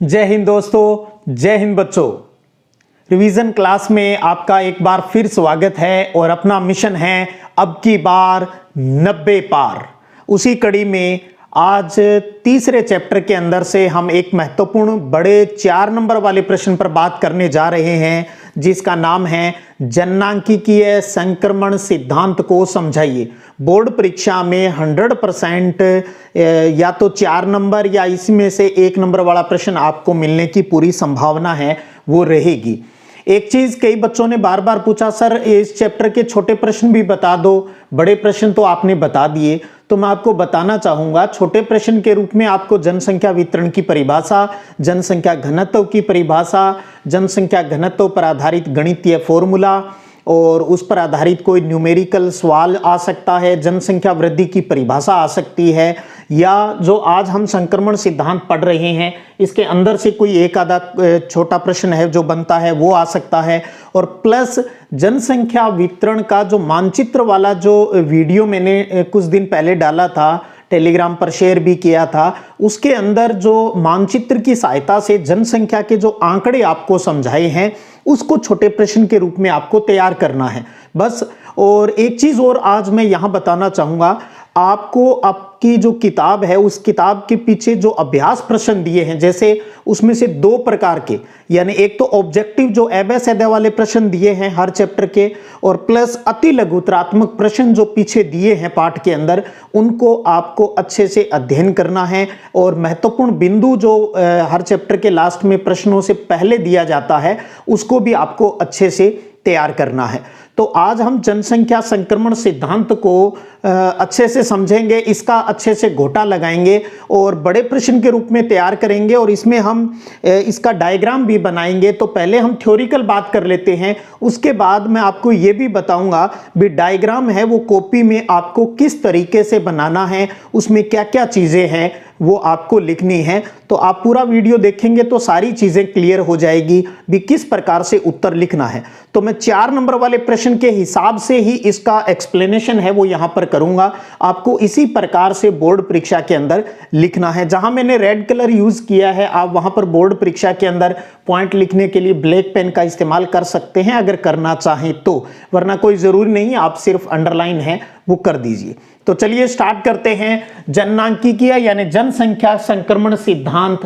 जय हिंद दोस्तों, जय हिंद बच्चों। रिवीजन क्लास में आपका एक बार फिर स्वागत है और अपना मिशन है अब की बार 90 पार। उसी कड़ी में आज तीसरे चैप्टर के अंदर से हम एक महत्वपूर्ण बड़े 4 नंबर वाले प्रश्न पर बात करने जा रहे हैं, जिसका नाम है जननांकिकीय संक्रमण सिद्धांत को समझाइए। बोर्ड परीक्षा में 100% या तो 4 नंबर या इसमें से 1 नंबर वाला प्रश्न आपको मिलने की पूरी संभावना है, वो रहेगी। एक चीज कई बच्चों ने बार बार पूछा, सर इस चैप्टर के छोटे प्रश्न भी बता दो, बड़े प्रश्न तो आपने बता दिए। तो मैं आपको बताना चाहूंगा, छोटे प्रश्न के रूप में आपको जनसंख्या वितरण की परिभाषा, जनसंख्या घनत्व की परिभाषा, जनसंख्या घनत्व पर आधारित गणितीय फॉर्मूला और उस पर आधारित कोई न्यूमेरिकल सवाल आ सकता है, जनसंख्या वृद्धि की परिभाषा आ सकती है, या जो आज हम संक्रमण सिद्धांत पढ़ रहे हैं इसके अंदर से कोई एक आधा छोटा प्रश्न है जो बनता है वो आ सकता है। और प्लस जनसंख्या वितरण का जो मानचित्र वाला जो वीडियो मैंने कुछ दिन पहले डाला था, टेलीग्राम पर शेयर भी किया था, उसके अंदर जो मानचित्र की सहायता से जनसंख्या के जो आंकड़े आपको समझाए हैं उसको छोटे प्रश्न के रूप में आपको तैयार करना है बस। और एक चीज और आज मैं यहां बताना चाहूंगा, आपको आपकी जो किताब है उस किताब के पीछे जो अभ्यास प्रश्न दिए हैं, जैसे उसमें से 2 प्रकार के, यानी एक तो ऑब्जेक्टिव जो एबे वाले प्रश्न दिए हैं हर चैप्टर के, और प्लस अति लघुतरात्मक प्रश्न जो पीछे दिए हैं पाठ के अंदर, उनको आपको अच्छे से अध्ययन करना है। और महत्वपूर्ण बिंदु जो हर चैप्टर के लास्ट में प्रश्नों से पहले दिया जाता है उसको भी आपको अच्छे से तैयार करना है। तो आज हम जनसंख्या संक्रमण सिद्धांत को अच्छे से समझेंगे, इसका अच्छे से घोटा लगाएंगे और बड़े प्रश्न के रूप में तैयार करेंगे, और इसमें हम इसका डायग्राम भी बनाएंगे। तो पहले हम थ्योरिकल बात कर लेते हैं, उसके बाद मैं आपको ये भी बताऊंगा भी डायग्राम है वो कॉपी में आपको किस तरीके से बनाना है, उसमें क्या क्या चीजें हैं वो आपको लिखनी है। तो आप पूरा वीडियो देखेंगे तो सारी चीजें क्लियर हो जाएगी भी किस प्रकार से उत्तर लिखना है। तो मैं 4 नंबर वाले प्रश्न के हिसाब से ही इसका एक्सप्लेनेशन है वो यहां पर करूंगा। आपको इसी प्रकार से बोर्ड परीक्षा के अंदर लिखना है। जहां मैंने रेड कलर यूज किया है, आप वहां पर बोर्ड परीक्षा के अंदर पॉइंट लिखने के लिए ब्लैक पेन का इस्तेमाल कर सकते हैं अगर करना चाहें तो, वरना कोई जरूरी नहीं, आप सिर्फ अंडरलाइन है वो कर दीजिए। तो चलिए स्टार्ट करते हैं जननांकिकीय यानी जनसंख्या संक्रमण सिद्धांत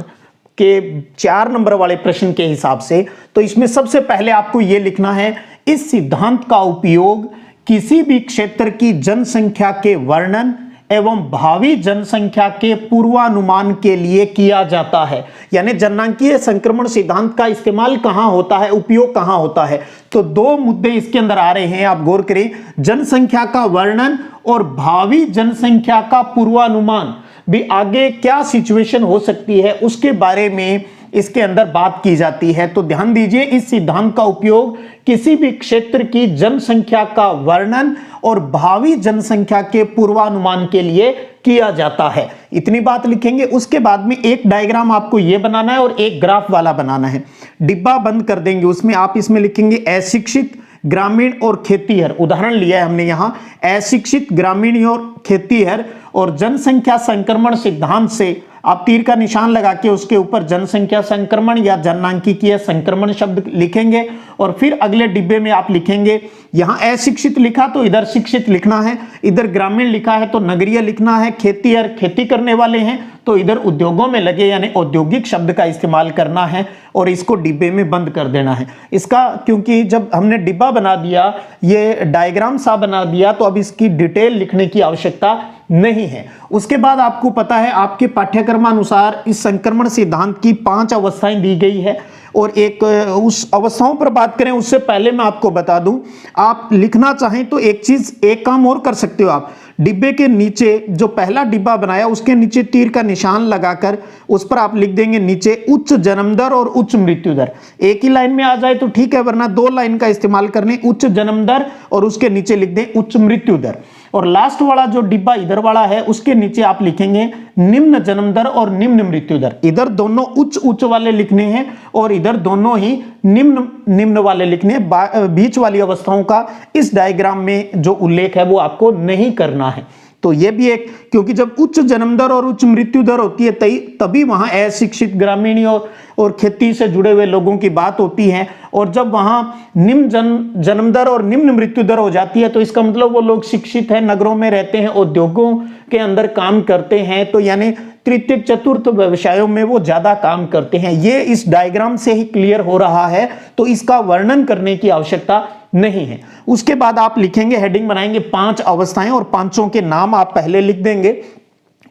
के 4 नंबर वाले प्रश्न के हिसाब से। तो इसमें सबसे पहले आपको यह लिखना है, इस सिद्धांत का उपयोग किसी भी क्षेत्र की जनसंख्या के वर्णन एवं भावी जनसंख्या के पूर्वानुमान के लिए किया जाता है। यानी जननांकीय संक्रमण सिद्धांत का इस्तेमाल कहां होता है, उपयोग कहां होता है। तो 2 मुद्दे इसके अंदर आ रहे हैं, आप गौर करें, जनसंख्या का वर्णन और भावी जनसंख्या का पूर्वानुमान भी, आगे क्या सिचुएशन हो सकती है उसके बारे में इसके अंदर बात की जाती है। तो ध्यान दीजिए, इस सिद्धांत का उपयोग किसी भी क्षेत्र की जनसंख्या का वर्णन और भावी जनसंख्या के पूर्वानुमान के लिए किया जाता है। इतनी बात लिखेंगे। उसके बाद में एक डायग्राम आपको यह बनाना है और एक ग्राफ वाला बनाना है। डिब्बा बंद कर देंगे, उसमें आप इसमें लिखेंगे अशिक्षित, ग्रामीण और खेतीहर। उदाहरण लिया है हमने यहां अशिक्षित, ग्रामीण और खेतीहर, और जनसंख्या संक्रमण सिद्धांत से आप तीर का निशान लगा के उसके ऊपर जनसंख्या संक्रमण या जननांकिकीय संक्रमण शब्द लिखेंगे। और फिर अगले डिब्बे में आप लिखेंगे, यहां अशिक्षित लिखा तो इधर शिक्षित लिखना है, इधर ग्रामीण लिखा है तो नगरीय लिखना है, खेतीहर खेती करने वाले हैं तो इधर उद्योगों में लगे यानी औद्योगिक शब्द का इस्तेमाल करना है और इसको डिब्बे में बंद कर देना है। इसका क्योंकि जब हमने डिब्बा बना दिया, ये डायग्राम सा बना दिया, तो अब इसकी डिटेल लिखने की आवश्यकता नहीं है। उसके बाद आपको पता है आपके पाठ्यक्रमानुसार इस संक्रमण सिद्धांत की 5 अवस्थाएं दी गई है, और एक उस अवस्थाओं पर बात करें उससे पहले मैं आपको बता दूं, आप लिखना चाहें तो एक चीज, एक काम और कर सकते हो आप, डिब्बे के नीचे जो पहला डिब्बा बनाया उसके नीचे तीर का निशान लगाकर उस पर आप लिख देंगे नीचे उच्च जन्म दर और उच्च मृत्यु दर। एक ही लाइन में आ जाए तो ठीक है, वरना 2 लाइन का इस्तेमाल करने, उच्च जन्म दर और उसके नीचे लिख दें उच्च मृत्यु दर। और लास्ट वाला जो डिब्बा इधर वाला है उसके नीचे आप लिखेंगे निम्न जन्म दर और निम्न मृत्यु दर। इधर दोनों उच्च उच्च वाले लिखने हैं और इधर दोनों ही निम्न निम्न वाले लिखने हैं। बीच वाली अवस्थाओं का इस डायग्राम में जो उल्लेख है वो आपको नहीं करना है। तो ये भी एक, क्योंकि जब उच्च जन्म दर और उच्च मृत्यु दर होती है तभी वहां अशिक्षित, ग्रामीण और और खेती से जुड़े हुए लोगों की बात होती है, और जब वहां निम्न जन्म दर और निम्न मृत्यु दर हो जाती है तो इसका मतलब वो लोग शिक्षित हैं, नगरों में रहते हैं, उद्योगों के अंदर काम करते हैं, तो यानी तृतीय चतुर्थ व्यवसायों में वो ज्यादा काम करते हैं। ये इस डायग्राम से ही क्लियर हो रहा है, तो इसका वर्णन करने की आवश्यकता नहीं है। उसके बाद आप लिखेंगे, हेडिंग बनाएंगे 5 अवस्थाएं, और पांचों के नाम आप पहले लिख देंगे।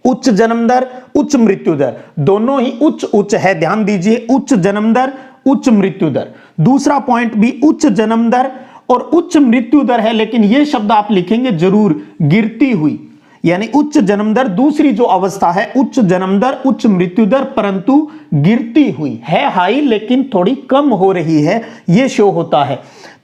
उच्च जन्म दर, उच्च मृत्यु दर, दोनों ही उच्च उच्च है, ध्यान दीजिए, उच्च जन्म दर, उच्च मृत्यु दर। दूसरा पॉइंट भी उच्च जन्म दर और उच्च मृत्यु दर है, लेकिन यह शब्द आप लिखेंगे जरूर, गिरती हुई, यानी उच्च जन्म दर दूसरी जो अवस्था है, उच्च जन्म दर उच्च मृत्यु दर, परंतु गिरती हुई है, हाई लेकिन थोड़ी कम हो रही है, यह शो होता है।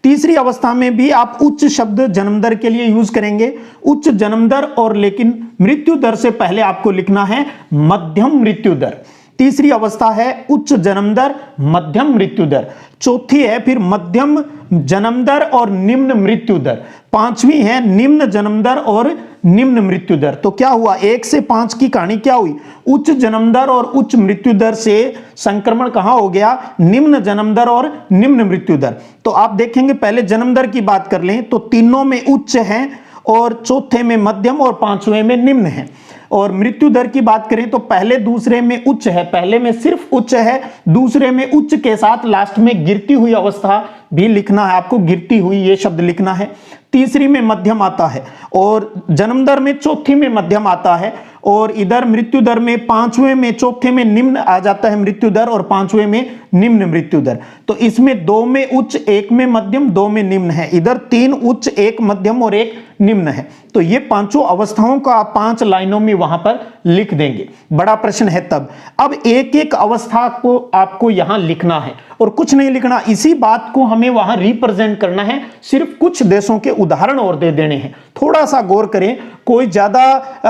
तीसरी अवस्था में भी आप उच्च शब्द जन्म दर के लिए यूज करेंगे, उच्च जन्म दर, और लेकिन मृत्यु दर से पहले आपको लिखना है मध्यम मृत्यु दर। तीसरी अवस्था है उच्च जन्म दर, मध्यम मृत्यु दर। चौथी है फिर मध्यम जन्म दर और निम्न मृत्यु दर। पांचवी है निम्न जन्म दर और निम्न मृत्यु दर। तो क्या हुआ, 1 से 5 की कहानी क्या हुई, उच्च जन्म दर और उच्च मृत्यु दर से संक्रमण कहां हो गया, निम्न जन्म दर और निम्न मृत्यु दर। तो आप देखेंगे, पहले जन्म दर की बात कर लें तो तीनों में उच्च है, और चौथे में मध्यम और पांचवें में निम्न है। और मृत्यु दर की बात करें तो पहले दूसरे में उच्च है, पहले में सिर्फ उच्च है, दूसरे में उच्च के साथ लास्ट में गिरती हुई अवस्था भी लिखना है आपको, गिरती हुई ये शब्द लिखना है। तीसरी में मध्यम आता है, और जन्म दर में चौथी में मध्यम आता है, और इधर मृत्यु दर में पांचवें में चौथे में निम्न आ जाता है मृत्यु दर, और पांचवें में निम्न मृत्यु दर। तो इसमें 2 में उच्च, 1 में मध्यम, 2 में निम्न है। इधर 3 उच्च, 1 मध्यम और 1 निम्न है। तो ये पांचों अवस्थाओं का आप 5 लाइनों में वहां पर लिख देंगे। बड़ा प्रश्न है तब। अब एक एक अवस्था को आपको यहां लिखना है और कुछ नहीं लिखना, इसी बात को हमें वहां रिप्रेजेंट करना है। सिर्फ कुछ देशों के उदाहरण और दे देने हैं, थोड़ा सा गौर करें। कोई ज्यादा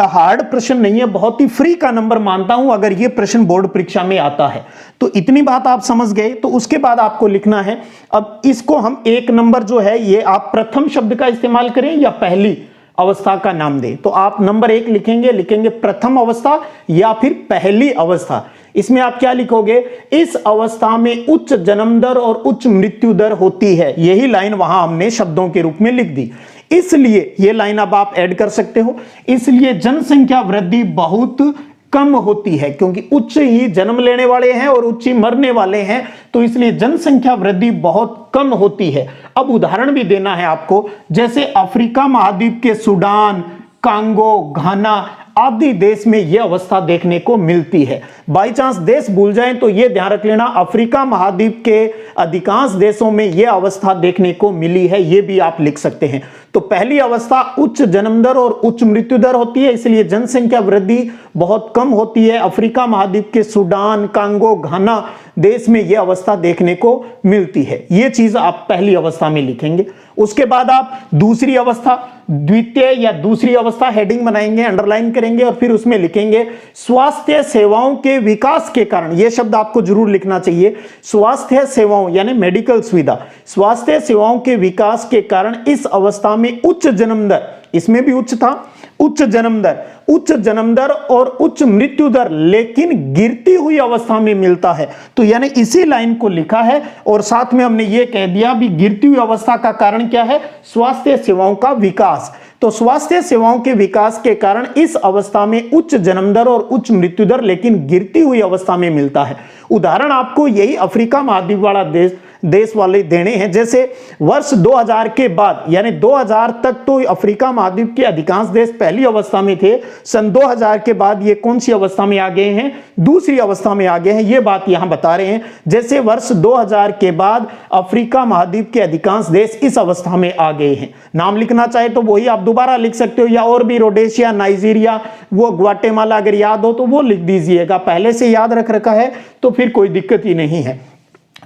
हार्ड प्रश्न नहीं है, बहुत ही फ्री का नंबर मानता हूं अगर यह प्रश्न बोर्ड परीक्षा में आता है। तो इतनी बात आप समझ गए। तो उसके बाद आपको लिखना है, अब इसको हम एक नंबर जो है ये आप प्रथम शब्द का इस्तेमाल करें या पहली अवस्था का नाम दें। तो आप नंबर 1 लिखेंगे प्रथम अवस्था या फिर पहली अवस्था। इसमें आप क्या लिखोगे, इस अवस्था में उच्च जन्म दर और उच्च मृत्यु दर होती है। यही लाइन वहां हमने शब्दों के रूप में लिख दी, इसलिए यह लाइन अब आप ऐड कर सकते हो। इसलिए जनसंख्या वृद्धि बहुत कम होती है, क्योंकि उच्च ही जन्म लेने वाले हैं और उच्च ही मरने वाले हैं, तो इसलिए जनसंख्या वृद्धि बहुत कम होती है। अब उदाहरण भी देना है आपको, जैसे अफ्रीका महाद्वीप के सूडान, कांगो, घाना आदि देश में यह अवस्था देखने को मिलती है। बाई चांस देश भूल जाएं तो यह ध्यान रख लेना, अफ्रीका महाद्वीप के अधिकांश देशों में यह अवस्था देखने को मिली है, यह भी आप लिख सकते हैं। तो पहली अवस्था उच्च जन्म दर और उच्च मृत्यु दर होती है, इसलिए जनसंख्या वृद्धि बहुत कम होती है। अफ्रीका महाद्वीप के सूडान, कांगो, घाना देश में यह अवस्था देखने को मिलती है। यह चीज आप पहली अवस्था में लिखेंगे। उसके बाद आप दूसरी अवस्था, द्वितीय या दूसरी अवस्था हेडिंग बनाएंगे, अंडरलाइन करेंगे और फिर उसमें लिखेंगे स्वास्थ्य सेवाओं के विकास के कारण। यह शब्द आपको जरूर लिखना चाहिए, स्वास्थ्य सेवाओं यानी मेडिकल सुविधा, स्वास्थ्य सेवाओं के विकास के कारण इस अवस्था में उच्च जन्म दर, इसमें भी उच्च था, उच्च जन्म दर और उच्च मृत्यु दर लेकिन गिरती हुई अवस्था में मिलता है। तो यानी इसी लाइन को लिखा है और साथ में हमने यह कह दिया भी गिरती हुई अवस्था का कारण क्या है, स्वास्थ्य सेवाओं का विकास। तो स्वास्थ्य सेवाओं के विकास के कारण इस अवस्था में उच्च जन्म दर और उच्च मृत्यु दर लेकिन गिरती हुई अवस्था में मिलता है। उदाहरण आपको यही अफ्रीका महाद्वीप वाला देश वाले देने हैं। जैसे वर्ष 2000 के बाद यानी 2000 तक तो अफ्रीका महाद्वीप के अधिकांश देश पहली अवस्था में थे, सन 2000 के बाद ये कौन सी अवस्था में आ गए हैं, दूसरी अवस्था में आ गए हैं। ये बात यहां बता रहे हैं। जैसे वर्ष 2000 के बाद अफ्रीका महाद्वीप के अधिकांश देश इस अवस्था में आ गए हैं। नाम लिखना चाहे तो वही आप दोबारा लिख सकते हो, या और भी रोडेशिया, नाइजीरिया, वो ग्वाटेमाला अगर याद हो तो वो लिख दीजिएगा। पहले से याद रख रखा है तो फिर कोई दिक्कत ही नहीं है।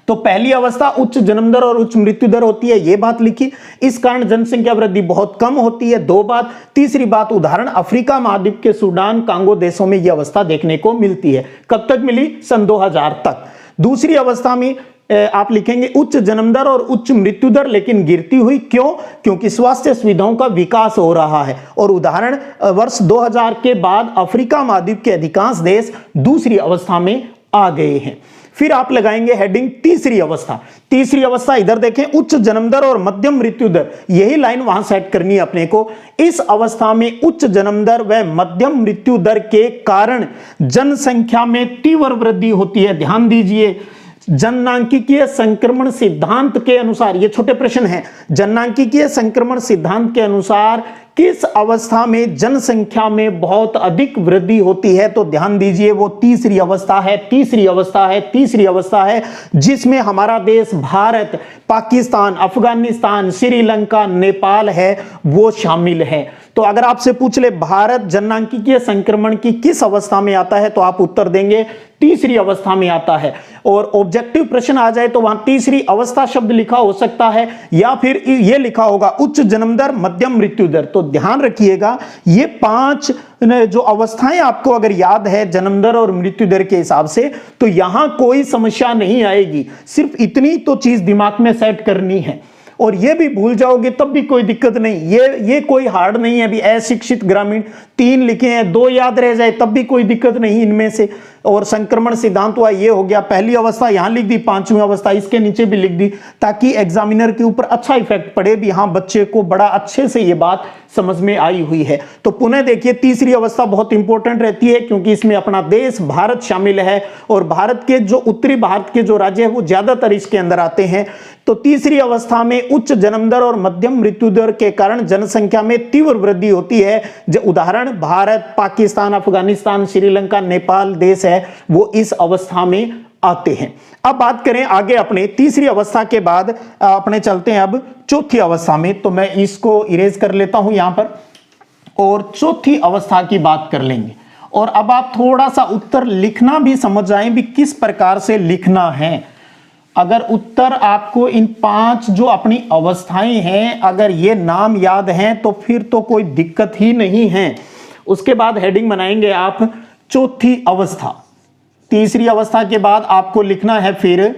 तो पहली अवस्था उच्च जन्म दर और उच्च मृत्यु दर होती है, यह बात लिखी। इस कारण जनसंख्या वृद्धि बहुत कम होती है, 2 बात। तीसरी बात, उदाहरण अफ्रीका महाद्वीप के सूडान, कांगो देशों में यह अवस्था देखने को मिलती है। कब तक मिली, सन 2000 तक। दूसरी अवस्था में आप लिखेंगे उच्च जन्म दर और उच्च मृत्यु दर लेकिन गिरती हुई, क्यों, क्योंकि स्वास्थ्य सुविधाओं का विकास हो रहा है। और उदाहरण वर्ष 2000 के बाद अफ्रीका महाद्वीप के अधिकांश देश दूसरी अवस्था में आ गए हैं। फिर आप लगाएंगे हेडिंग तीसरी अवस्था। तीसरी अवस्था इधर देखें, उच्च जन्म दर और मध्यम मृत्यु दर, यही लाइन वहां सेट करनी है अपने को। इस अवस्था में उच्च जन्म दर व मध्यम मृत्यु दर के कारण जनसंख्या में तीव्र वृद्धि होती है। ध्यान दीजिए, जननांकिकीय संक्रमण सिद्धांत के अनुसार, ये छोटे प्रश्न हैं, जननांकिकीय संक्रमण सिद्धांत के अनुसार किस अवस्था में जनसंख्या में बहुत अधिक वृद्धि होती है? तो ध्यान दीजिए, वो तीसरी अवस्था है, तीसरी अवस्था है, तीसरी अवस्था है, जिसमें हमारा देश भारत, पाकिस्तान, अफगानिस्तान, श्रीलंका, नेपाल है, वो शामिल है। तो अगर आपसे पूछ ले भारत जननांकिकीय संक्रमण की किस अवस्था में आता है, तो आप उत्तर देंगे तीसरी अवस्था में आता है। और ऑब्जेक्टिव प्रश्न आ जाए तो वहां तीसरी अवस्था शब्द लिखा हो सकता है, या फिर यह लिखा होगा उच्च जन्म दर मध्यम मृत्यु दर। तो ध्यान रखिएगा, ये 5 जो अवस्थाएं आपको अगर याद है जन्म दर और मृत्यु दर के हिसाब से, तो यहां कोई समस्या नहीं आएगी। सिर्फ इतनी तो चीज दिमाग में सेट करनी है, और ये भी भूल जाओगे तब भी कोई दिक्कत नहीं। ये कोई हार्ड नहीं है। अभी अशिक्षित ग्रामीण 3 लिखे हैं, 2 याद रह जाए तब भी कोई दिक्कत नहीं इनमें से। और संक्रमण सिद्धांत हुआ, ये हो गया पहली अवस्था, यहां लिख दी, 5वीं अवस्था इसके नीचे भी लिख दी, ताकि एग्जामिनर के ऊपर अच्छा इफेक्ट पड़े भी, हाँ बच्चे को बड़ा अच्छे से ये बात समझ में आई हुई है। तो पुनः देखिए, तीसरी अवस्था बहुत इंपॉर्टेंट रहती है, क्योंकि इसमें अपना देश भारत शामिल है, और भारत के जो उत्तरी भारत के जो राज्य है वो ज्यादातर इसके अंदर आते हैं। तो तीसरी अवस्था में उच्च जन्म दर और मध्यम मृत्यु दर के कारण जनसंख्या में तीव्र वृद्धि होती है। जो उदाहरण भारत, पाकिस्तान, अफगानिस्तान, श्रीलंका, नेपाल देश है, वो इस अवस्था में आते हैं। अब बात करें आगे, अपने तीसरी अवस्था के बाद अपने चलते हैं अब चौथी अवस्था में। तो मैं इसको इरेज कर लेता हूं यहां पर, और चौथी अवस्था की बात कर लेंगे। और अब आप थोड़ा सा उत्तर लिखना भी समझ जाएं भी किस प्रकार से लिखना है। अगर उत्तर आपको इन 5 जो अपनी अवस्थाएं हैं, अगर ये नाम याद हैं, तो फिर तो कोई दिक्कत ही नहीं है। उसके बाद हेडिंग बनाएंगे आप चौथी अवस्था। तीसरी अवस्था के बाद आपको लिखना है फिर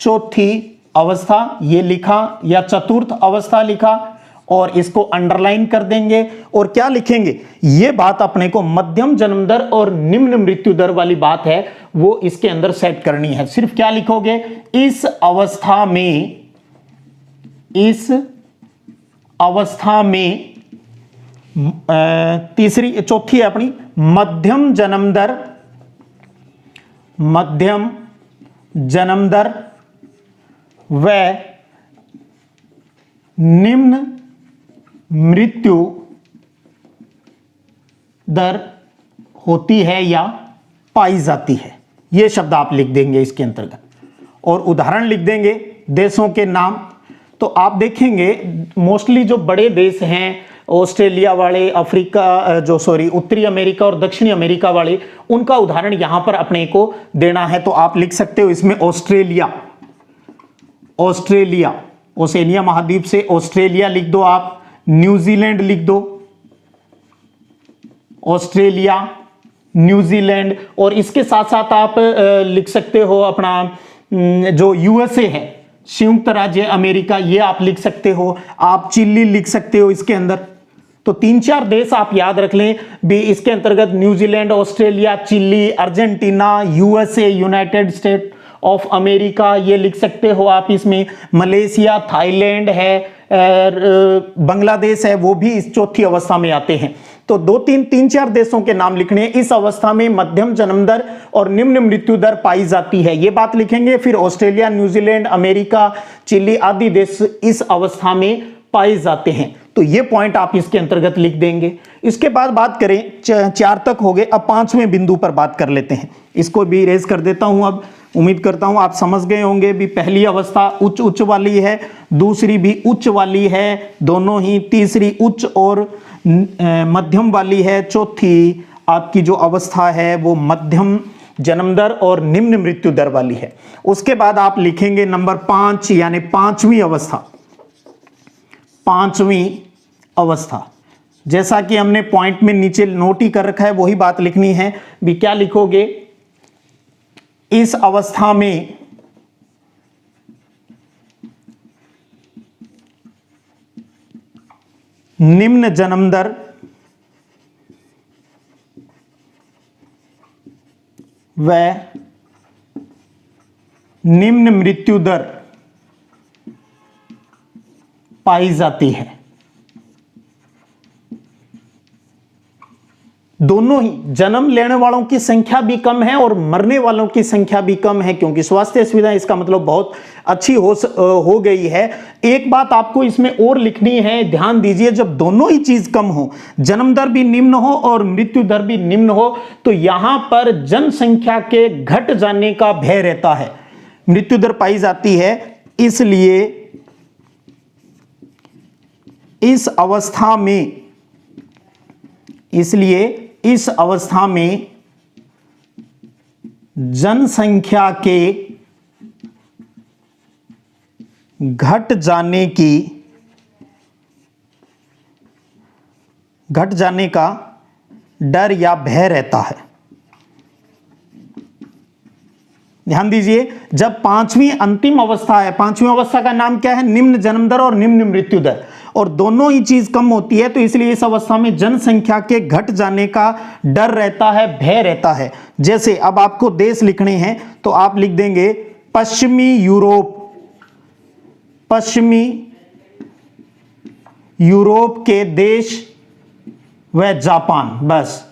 चौथी अवस्था, ये लिखा, या चतुर्थ अवस्था लिखा, और इसको अंडरलाइन कर देंगे। और क्या लिखेंगे, ये बात अपने को मध्यम जन्म दर और निम्न मृत्यु दर वाली बात है, वो इसके अंदर सेट करनी है। सिर्फ क्या लिखोगे, इस अवस्था में चौथी है अपनी मध्यम जन्म दर व निम्न मृत्यु दर होती है या पाई जाती है। यह शब्द आप लिख देंगे इसके अंतर्गत, और उदाहरण लिख देंगे देशों के नाम। तो आप देखेंगे मोस्टली जो बड़े देश हैं, ऑस्ट्रेलिया वाले, उत्तरी अमेरिका और दक्षिणी अमेरिका वाले, उनका उदाहरण यहां पर अपने को देना है। तो आप लिख सकते हो इसमें ऑस्ट्रेलिया, ओसेनिया महाद्वीप से ऑस्ट्रेलिया लिख दो आप, न्यूजीलैंड लिख दो, ऑस्ट्रेलिया, न्यूजीलैंड, और इसके साथ साथ आप लिख सकते हो अपना जो यूएसए है, संयुक्त राज्य अमेरिका, ये आप लिख सकते हो। आप चिली लिख सकते हो इसके अंदर। तो 3-4 देश आप याद रख लें भी इसके अंतर्गत, New Zealand, Australia, Chile, Argentina, USA, United State of America, ये लिख सकते हो आप इसमें। मलेशिया, थाईलैंड है, बांग्लादेश है, वो भी इस चौथी अवस्था में आते हैं। तो 3-4 देशों के नाम लिखने हैं। इस अवस्था में मध्यम जन्म दर और निम्न मृत्यु दर पाई जाती है, ये बात लिखेंगे। फिर ऑस्ट्रेलिया, न्यूजीलैंड, अमेरिका, चिली आदि देश इस अवस्था में पाए जाते हैं। तो ये पॉइंट आप इसके अंतर्गत लिख देंगे। इसके बाद बात करें, 4 तक हो गए, अब 5वें बिंदु पर बात कर लेते हैं। इसको भी इरेज कर देता हूं। अब उम्मीद करता हूं आप समझ गए होंगे भी पहली अवस्था उच्च वाली है, दूसरी भी उच्च वाली है, दोनों ही, तीसरी उच्च और मध्यम वाली है, चौथी आपकी जो अवस्था है वो मध्यम जन्म दर और निम्न मृत्यु दर वाली है। उसके बाद आप लिखेंगे नंबर 5, यानी 5वीं अवस्था। 5वीं अवस्था, जैसा कि हमने पॉइंट में नीचे नोट ही कर रखा है, वही बात लिखनी है भी। क्या लिखोगे, इस अवस्था में निम्न जन्म दर व निम्न मृत्यु दर पाई जाती है। दोनों ही, जन्म लेने वालों की संख्या भी कम है और मरने वालों की संख्या भी कम है, क्योंकि स्वास्थ्य सुविधाएं इसका मतलब बहुत अच्छी हो गई है। एक बात आपको इसमें और लिखनी है, ध्यान दीजिए, जब दोनों ही चीज कम हो, जन्म दर भी निम्न हो और मृत्यु दर भी निम्न हो, तो यहां पर जनसंख्या के घट जाने का भय रहता है, मृत्यु दर पाई जाती है। इसलिए इस अवस्था में जनसंख्या के घट जाने का डर या भय रहता है। ध्यान दीजिए, जब पांचवी अंतिम अवस्था है, पांचवी अवस्था का नाम क्या है? निम्न जन्म दर और निम्न मृत्यु दर, और दोनों ही चीज कम होती है, तो इसलिए इस अवस्था में जनसंख्या के घट जाने का डर रहता है, भय रहता है। जैसे अब आपको देश लिखने हैं तो आप लिख देंगे पश्चिमी यूरोप के देश व जापान, बस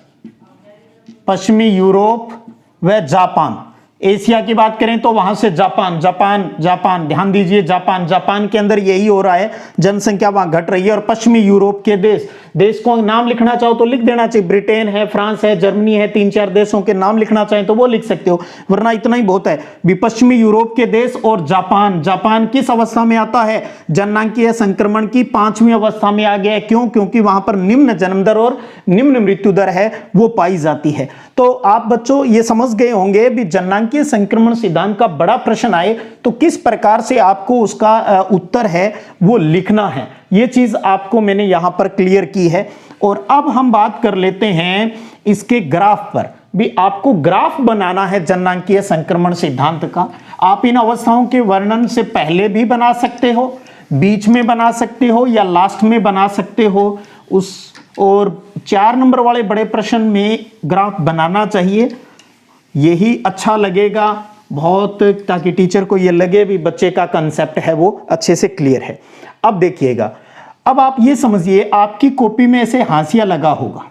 पश्चिमी यूरोप व जापान। एशिया की बात करें तो वहां से जापान, ध्यान दीजिए, जापान के अंदर यही हो रहा है, जनसंख्या वहां घट रही है। और पश्चिमी यूरोप के देश को नाम लिखना चाहो तो लिख देना चाहिए, ब्रिटेन है, फ्रांस है, जर्मनी है, 3-4 देशों के नाम लिखना चाहें तो वो लिख सकते हो, वरना इतना ही बहुत है। भी पश्चिमी यूरोप के देश और जापान किस अवस्था में आता है? जननांकीय संक्रमण की 5वीं अवस्था में आ गया है। क्यों? क्योंकि वहां पर निम्न जन्म दर और निम्न मृत्यु दर है, वो पाई जाती है। तो आप बच्चों ये समझ गए होंगे भी जननांकीय संक्रमण सिद्धांत का बड़ा प्रश्न आए तो किस प्रकार से आपको उसका उत्तर है वो लिखना है, ये चीज आपको मैंने यहां पर क्लियर की है। और अब हम बात कर लेते हैं इसके ग्राफ पर। भी आपको ग्राफ बनाना है जननांकीय संक्रमण सिद्धांत का। आप इन अवस्थाओं के वर्णन से पहले भी बना सकते हो, बीच में बना सकते हो, या लास्ट में बना सकते हो। और 4 नंबर वाले बड़े प्रश्न में ग्राफ बनाना चाहिए, यही अच्छा लगेगा बहुत, ताकि टीचर को यह लगे भी बच्चे का कंसेप्ट है वो अच्छे से क्लियर है। अब देखिएगा, अब आप ये समझिए, आपकी कॉपी में ऐसे हाशिया लगा होगा,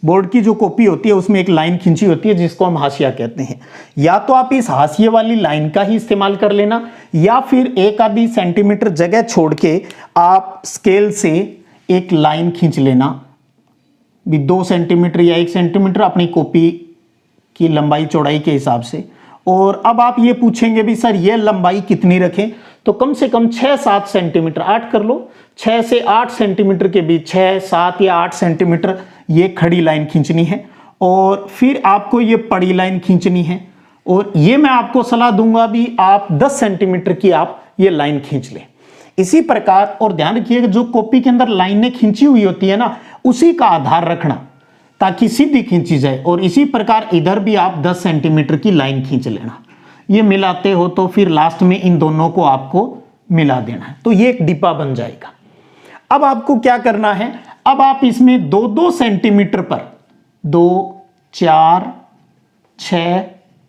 बोर्ड की जो कॉपी होती है उसमें एक लाइन खींची होती है जिसको हम हाशिया कहते हैं। या तो आप इस हाशिए वाली लाइन का ही इस्तेमाल कर लेना, या फिर 1 आधी सेंटीमीटर जगह छोड़ के आप स्केल से एक लाइन खींच लेना, भी 2 सेंटीमीटर या 1 सेंटीमीटर अपनी कॉपी की लंबाई चौड़ाई के हिसाब से। और अब आप ये पूछेंगे भी सर ये लंबाई कितनी रखें, तो कम से कम 6-7 सेंटीमीटर, 8 कर लो, 6 से 8 सेंटीमीटर के बीच, 6, 7 या 8 सेंटीमीटर ये खड़ी लाइन खींचनी है। और फिर आपको ये पड़ी लाइन खींचनी है, और ये मैं आपको सलाह दूंगा भी आप 10 सेंटीमीटर की आप ये लाइन खींच लें। इसी प्रकार, और ध्यान रखिएगा जो कॉपी के अंदर लाइनें खींची हुई होती है ना, उसी का आधार रखना ताकि सीधी खींची जाए। और इसी प्रकार इधर भी आप 10 सेंटीमीटर की लाइन खींच लेना। ये मिलाते हो तो फिर लास्ट में इन दोनों को आपको मिला देना है, तो ये एक डिब्बा बन जाएगा। अब आपको क्या करना है, अब आप इसमें 2-2 सेंटीमीटर पर 2, 4, 6,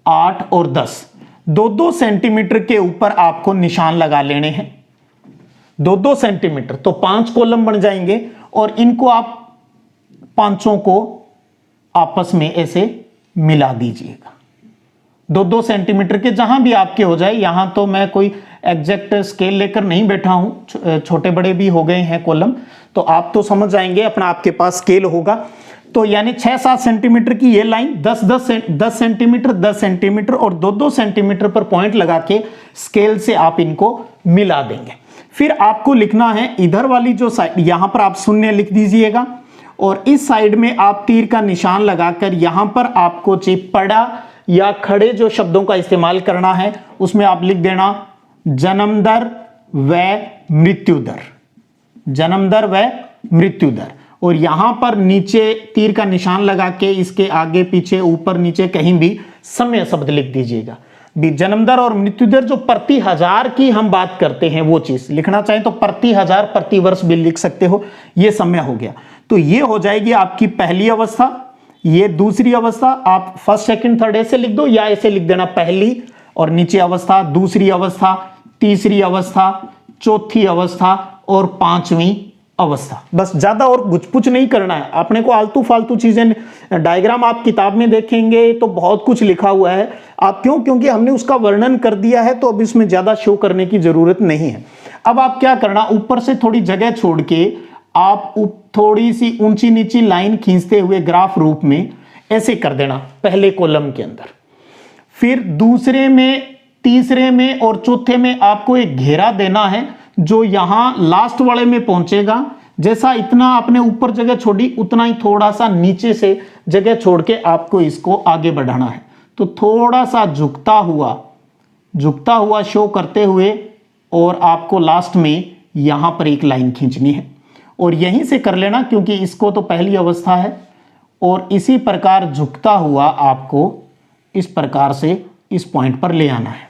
8 और 10, 2-2 सेंटीमीटर के ऊपर आपको निशान लगा लेने हैं। 2-2 सेंटीमीटर तो 5 कॉलम बन जाएंगे, और इनको आप पांचों को आपस में ऐसे मिला दीजिएगा। 2-2 सेंटीमीटर के जहां भी आपके हो जाए। यहां तो मैं कोई एग्जैक्ट स्केल लेकर नहीं बैठा हूं, छोटे बड़े भी हो गए हैं कॉलम, तो आप तो समझ जाएंगे, अपना आपके पास स्केल होगा। तो यानी 6-7 सेंटीमीटर की ये लाइन 10 सेंटीमीटर 10 सेंटीमीटर और 2-2 सेंटीमीटर पर पॉइंट लगा के स्केल से आप इनको मिला देंगे। फिर आपको लिखना है इधर वाली जो साइड, यहां पर आप शून्य लिख दीजिएगा, और इस साइड में आप तीर का निशान लगाकर यहां पर आपको पड़ा या खड़े जो शब्दों का इस्तेमाल करना है उसमें आप लिख देना जन्म दर व मृत्यु दर, जन्म दर व मृत्यु दर। और यहां पर नीचे तीर का निशान लगा के इसके आगे पीछे ऊपर नीचे कहीं भी समय शब्द लिख दीजिएगा। भी जन्म दर और मृत्यु दर जो प्रति हजार की हम बात करते हैं वो चीज लिखना चाहें तो प्रति हजार प्रति वर्ष भी लिख सकते हो, ये समय हो गया। तो ये हो जाएगी आपकी पहली अवस्था। ये दूसरी अवस्था आप फर्स्ट सेकंड थर्ड ऐसे लिख दो, या ऐसे लिख देना पहली और नीचे अवस्था, दूसरी अवस्था, तीसरी अवस्था, चौथी अवस्था और पांचवी अवस्था। बस ज्यादा और कुछ नहीं करना है आपने को, आलतू फालतू चीजें। डायग्राम आप किताब में देखेंगे तो बहुत कुछ लिखा हुआ है, आप क्यों, क्योंकि हमने उसका वर्णन कर दिया है, तो अब इसमें ज्यादा शो करने की जरूरत नहीं है। अब आप क्या करना, ऊपर से थोड़ी जगह छोड़ के आप थोड़ी सी ऊंची नीची लाइन खींचते हुए ग्राफ रूप में ऐसे कर देना पहले कॉलम के अंदर। फिर दूसरे में, तीसरे में और चौथे में आपको एक घेरा देना है जो यहां लास्ट वाले में पहुंचेगा। जैसा इतना आपने ऊपर जगह छोड़ी उतना ही थोड़ा सा नीचे से जगह छोड़ के आपको इसको आगे बढ़ाना है। तो थोड़ा सा झुकता हुआ शो करते हुए और आपको लास्ट में यहां पर एक लाइन खींचनी है और यहीं से कर लेना, क्योंकि इसको तो पहली अवस्था है। और इसी प्रकार झुकता हुआ आपको इस प्रकार से इस पॉइंट पर ले आना है।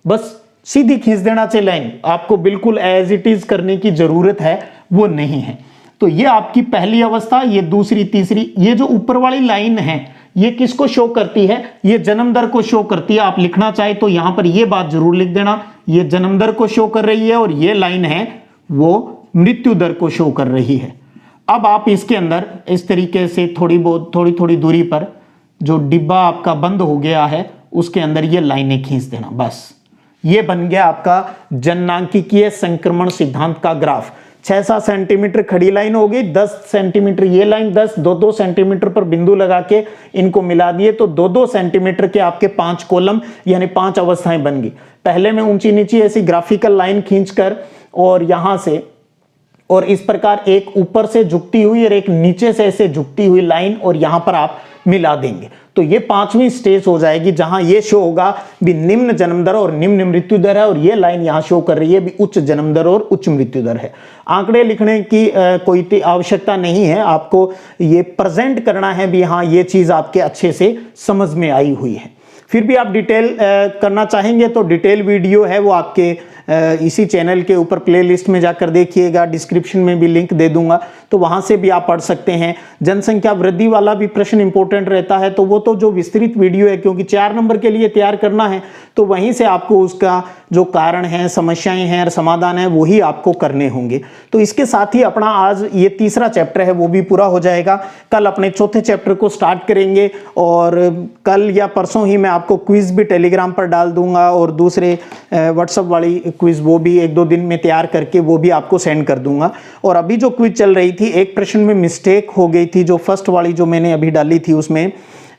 बस सीधी खींच देना चाहिए लाइन, आपको बिल्कुल एज इट इज करने की जरूरत है वो नहीं है। तो ये आपकी पहली अवस्था, ये दूसरी, तीसरी। ये जो ऊपर वाली लाइन है ये किसको शो करती है, ये जन्म दर को शो करती है। आप लिखना चाहे तो यहां पर ये बात जरूर लिख देना, ये जन्म दर को शो कर रही है और ये लाइन है वो मृत्यु दर को शो कर रही है। अब आप इसके अंदर इस तरीके से थोड़ी दूरी पर जो डिब्बा आपका बंद हो गया है उसके अंदर ये लाइनें खींच देना। बस ये बन गया आपका जननांकिकीय संक्रमण सिद्धांत का ग्राफ। 6-7 सेंटीमीटर खड़ी लाइन होगी, 10 सेंटीमीटर ये लाइन, 2-2 सेंटीमीटर पर बिंदु लगा के इनको मिला दिए तो 2-2 सेंटीमीटर के आपके 5 कॉलम यानी 5 अवस्थाएं बन गई। पहले में ऊंची नीची ऐसी ग्राफिकल लाइन खींचकर और यहां से और इस प्रकार एक ऊपर से झुकती हुई और एक नीचे से ऐसे झुकती हुई लाइन और यहां पर आप मिला देंगे तो ये 5वीं स्टेज हो जाएगी, जहां ये शो होगा भी निम्न जन्म दर और निम्न मृत्यु दर है और ये लाइन यहां शो कर रही है भी उच्च जन्म दर और उच्च मृत्यु दर है। आंकड़े लिखने की कोई आवश्यकता नहीं है, आपको ये प्रेजेंट करना है भी हाँ ये चीज आपके अच्छे से समझ में आई हुई है। फिर भी आप डिटेल करना चाहेंगे तो डिटेल वीडियो है वो आपके इसी चैनल के ऊपर प्लेलिस्ट में जाकर देखिएगा, डिस्क्रिप्शन में भी लिंक दे दूंगा तो वहां से भी आप पढ़ सकते हैं। जनसंख्या वृद्धि वाला भी प्रश्न इंपॉर्टेंट रहता है तो वो तो जो विस्तृत वीडियो है, क्योंकि 4 नंबर के लिए तैयार करना है तो वहीं से आपको उसका जो कारण है, समस्याएं हैं और समाधान है वही आपको करने होंगे। तो इसके साथ ही अपना आज ये तीसरा चैप्टर है वो भी पूरा हो जाएगा। कल अपने चौथे चैप्टर को स्टार्ट करेंगे और कल या परसों ही मैं आपको क्विज भी टेलीग्राम पर डाल दूंगा और दूसरे व्हाट्सएप वाली क्विज वो भी 1-2 दिन में तैयार करके वो भी आपको सेंड कर दूंगा। और अभी जो क्विज चल रही थी, एक प्रश्न में मिस्टेक हो गई थी, जो फर्स्ट वाली जो मैंने अभी डाली थी उसमें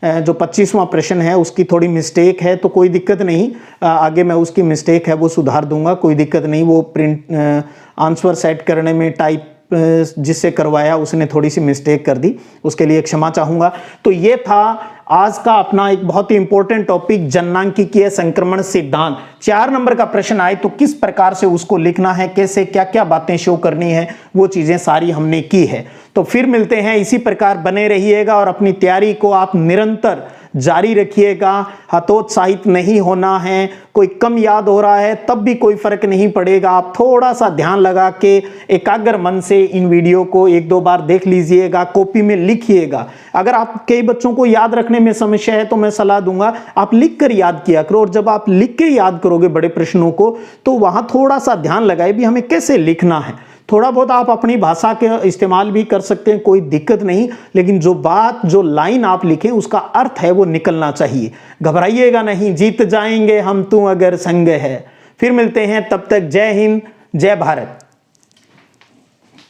जो 25वां प्रश्न है उसकी थोड़ी मिस्टेक है तो कोई दिक्कत नहीं, आगे मैं उसकी मिस्टेक है वो सुधार दूंगा, कोई दिक्कत नहीं। वो प्रिंट आंसर सेट करने में टाइप जिससे करवाया उसने थोड़ी सी मिस्टेक कर दी, उसके लिए क्षमा चाहूंगा। तो ये था आज का अपना एक बहुत ही इंपॉर्टेंट टॉपिक, जननांकिकीय संक्रमण सिद्धांत। 4 नंबर का प्रश्न आए तो किस प्रकार से उसको लिखना है, कैसे क्या क्या बातें शो करनी है, वो चीजें सारी हमने की है। तो फिर मिलते हैं, इसी प्रकार बने रहिएगा और अपनी तैयारी को आप निरंतर जारी रखिएगा। हतोत्साहित नहीं होना है, कोई कम याद हो रहा है तब भी कोई फर्क नहीं पड़ेगा, आप थोड़ा सा ध्यान लगा के एकाग्र मन से इन वीडियो को 1-2 बार देख लीजिएगा, कॉपी में लिखिएगा। अगर आप कई बच्चों को याद रखने में समस्या है तो मैं सलाह दूंगा आप लिख कर याद किया करो, और जब आप लिख के याद करोगे बड़े प्रश्नों को तो वहां थोड़ा सा ध्यान लगाए भी हमें कैसे लिखना है। थोड़ा बहुत आप अपनी भाषा के इस्तेमाल भी कर सकते हैं, कोई दिक्कत नहीं, लेकिन जो बात जो लाइन आप लिखें उसका अर्थ है वो निकलना चाहिए। घबराइएगा नहीं, जीत जाएंगे हम तू अगर संग है। फिर मिलते हैं, तब तक जय हिंद, जय भारत।